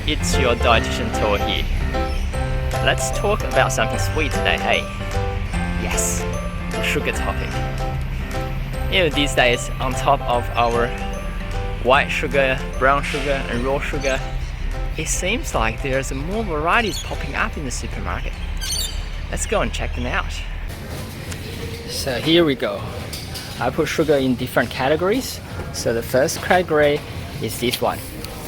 it's your dietitian Tuo here. Let's talk about something sweet today, hey? Yes, the sugar topic. These days, on top of our white sugar, brown sugar and raw sugar, it seems like there's more varieties popping up in the supermarket. Let's go and check them out. So here we go. I put sugar in different categories. So the first category is this one.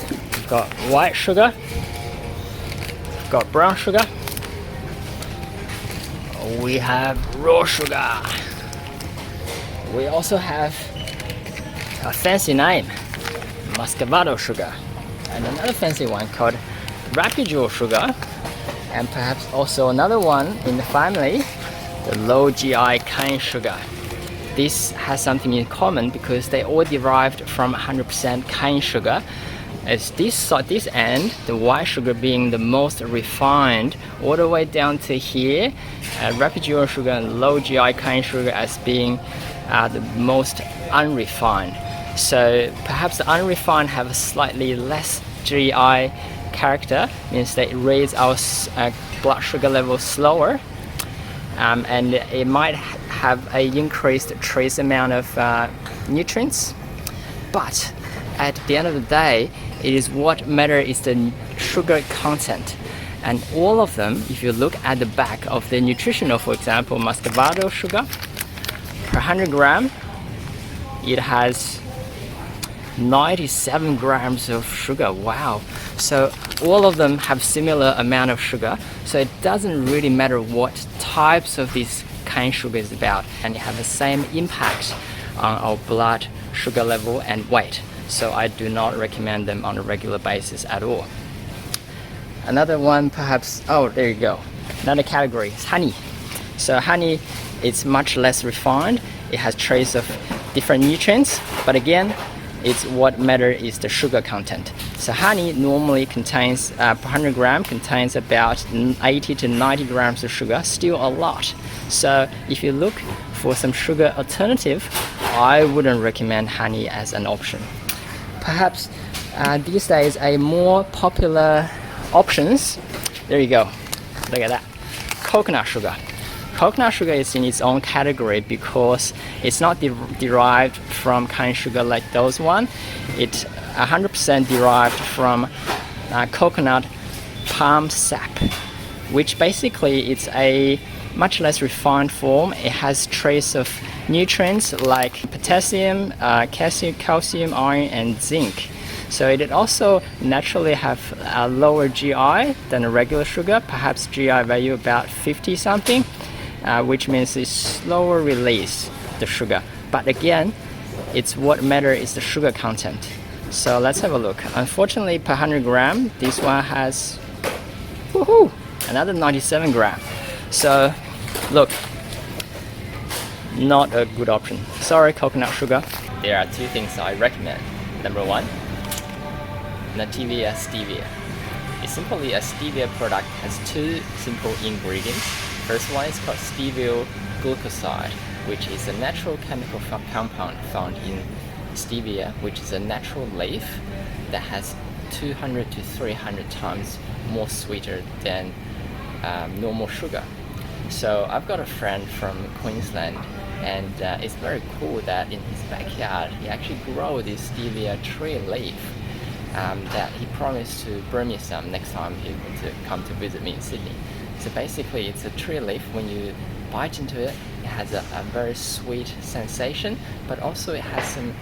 We've got white sugar, we've got brown sugar, we have raw sugar. We also have a fancy name, Muscavado sugar, and another fancy one called Rapadura sugar, and perhaps also another one in the family, the low GI cane sugar. This has something in common because they all derived from 100% cane sugar. As this end, the white sugar being the most refined, all the way down to here, Rapadura sugar and low GI cane sugar as being the most unrefined. So perhaps the unrefined have a slightly less GI character, means they raise our blood sugar level slower, and it might have an increased trace amount of nutrients. But at the end of the day, it is what matters is the sugar content. And all of them, if you look at the back of the nutritional, for example, Muscavado sugar, per 100 gram, it has 97 grams of sugar. Wow. So all of them have similar amount of sugar. So it doesn't really matter what types of this cane sugar is about, and it have the same impact on our blood sugar level and weight. So I do not recommend them on a regular basis at all. Another one perhaps, oh there you go, another category is honey. So honey, it's much less refined, it has trace of different nutrients, but again, it's what matters is the sugar content. So honey normally contains, per 100 gram, contains about 80 to 90 grams of sugar, still a lot. So if you look for some sugar alternative, I wouldn't recommend honey as an option. Perhaps these days a more popular options, there you go, look at that, coconut sugar. Coconut sugar is in its own category because it's not derived from cane sugar like those one. It's 100% derived from coconut palm sap, which basically it's a much less refined form. It has trace of nutrients like potassium, calcium, iron and zinc. So it also naturally have a lower GI than a regular sugar, perhaps GI value about 50 something, which means it's slower release the sugar. But again, it's what matters is the sugar content. So let's have a look. Unfortunately, per 100 gram, this one has another 97 gram. So look, not a good option. Sorry, coconut sugar. There are two things I recommend. Number one, Natvia stevia. It's simply a stevia product, has two simple ingredients. First one is called stevia glucoside, which is a natural chemical compound found in stevia, which is a natural leaf that has 200 to 300 times more sweeter than normal sugar. So I've got a friend from Queensland, and it's very cool that in his backyard he actually grows this stevia tree leaf that he promised to bring me some next time he wants to come to visit me in Sydney. So basically it's a tree leaf. When you bite into it, it has a very sweet sensation, but also it has some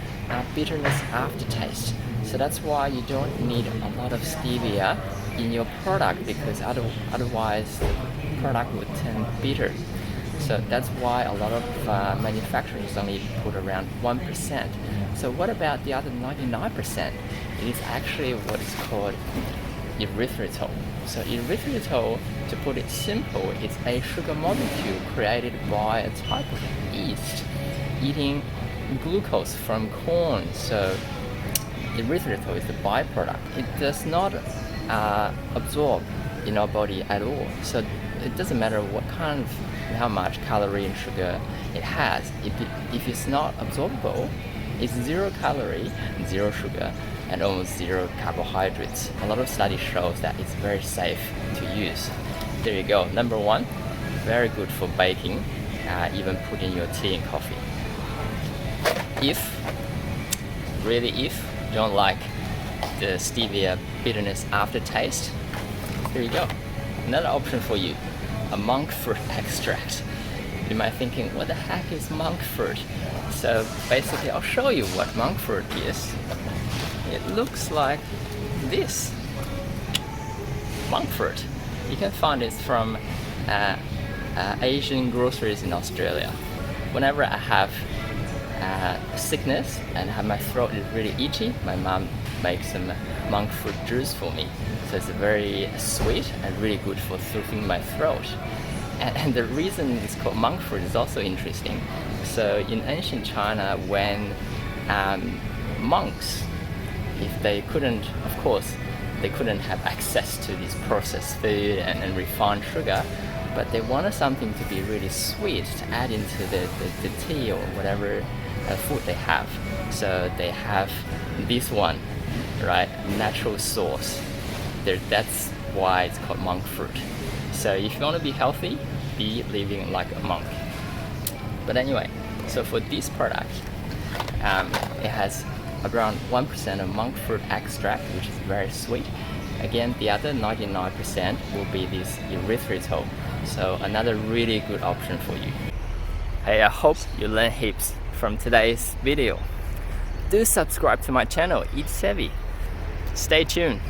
bitterness aftertaste. So that's why you don't need a lot of stevia in your product, because otherwise the product would turn bitter. So that's why a lot of manufacturers only put around 1%. So what about the other 99%? It is actually what is called erythritol. So erythritol, to put it simple, it's a sugar molecule created by a type of yeast eating glucose from corn. So erythritol is the byproduct. It does not absorb in our body at all. So it doesn't matter what kind of, how much calorie and sugar it has. If it's not absorbable, It's 0 calorie, 0 sugar, and almost 0 carbohydrates. A lot of studies shows that it's very safe to use. There you go. Number 1, very good for baking, even put in your tea and coffee. If you don't like the stevia bitterness aftertaste, here you go. Another option for you, a monk fruit extract. You might be thinking, what the heck is monk fruit? So basically, I'll show you what monk fruit is. It looks like this. Monk fruit. You can find it from Asian groceries in Australia. Whenever I have sickness and my throat is really itchy, my mom makes some monk fruit juice for me. So it's very sweet and really good for soothing my throat. And the reason it's called monk fruit is also interesting. So in ancient China, when monks, if they couldn't, of course, they couldn't have access to this processed food and refined sugar, but they wanted something to be really sweet to add into the tea or whatever food they have. So they have this one, right? Natural sauce. That's why it's called monk fruit. So if you want to be healthy, be living like a monk. But anyway, so for this product, it has around 1% of monk fruit extract, which is very sweet. Again, the other 99% will be this erythritol. So another really good option for you. Hey, I hope you learn heaps from today's video. Do subscribe to my channel, Eat Savvi. Stay tuned.